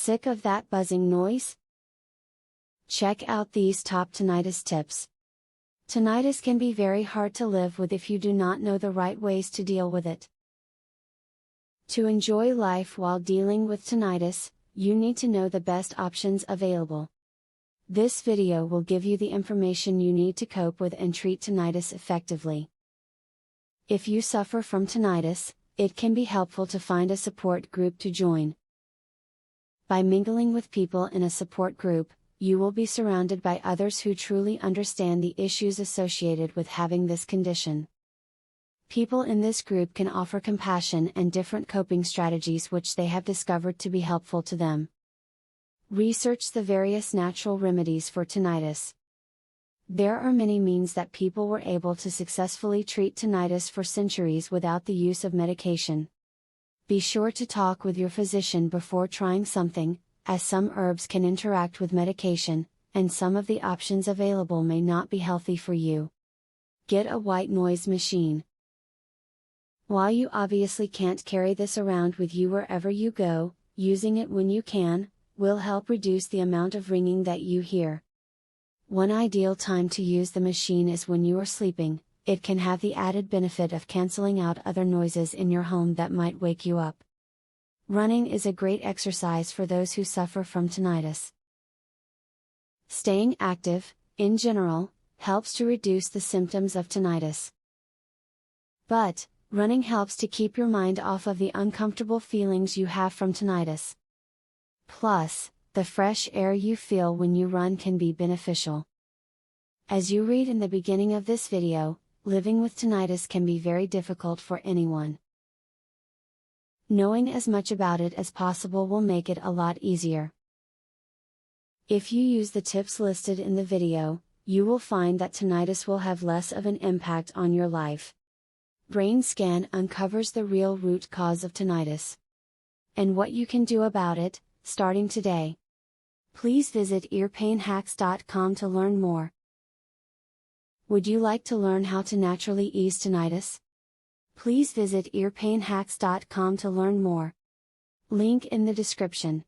Sick of that buzzing noise? Check out these top tinnitus tips. Tinnitus can be very hard to live with if you do not know the right ways to deal with it. To enjoy life while dealing with tinnitus, you need to know the best options available. This video will give you the information you need to cope with and treat tinnitus effectively. If you suffer from tinnitus, it can be helpful to find a support group to join. By mingling with people in a support group, you will be surrounded by others who truly understand the issues associated with having this condition. People in this group can offer compassion and different coping strategies which they have discovered to be helpful to them. Research the various natural remedies for tinnitus. There are many means that people were able to successfully treat tinnitus for centuries without the use of medication. Be sure to talk with your physician before trying something, as some herbs can interact with medication, and some of the options available may not be healthy for you. Get a white noise machine. While you obviously can't carry this around with you wherever you go, using it when you can, will help reduce the amount of ringing that you hear. One ideal time to use the machine is when you are sleeping. It can have the added benefit of canceling out other noises in your home that might wake you up. Running is a great exercise for those who suffer from tinnitus. Staying active, in general, helps to reduce the symptoms of tinnitus. But, running helps to keep your mind off of the uncomfortable feelings you have from tinnitus. Plus, the fresh air you feel when you run can be beneficial. As you read in the beginning of this video, living with tinnitus can be very difficult for anyone. Knowing as much about it as possible will make it a lot easier. If you use the tips listed in the video, you will find that tinnitus will have less of an impact on your life. Brain scan uncovers the real root cause of tinnitus and what you can do about it, starting today. Please visit earpainhacks.com to learn more. Would you like to learn how to naturally ease tinnitus? Please visit earpainhacks.com to learn more. Link in the description.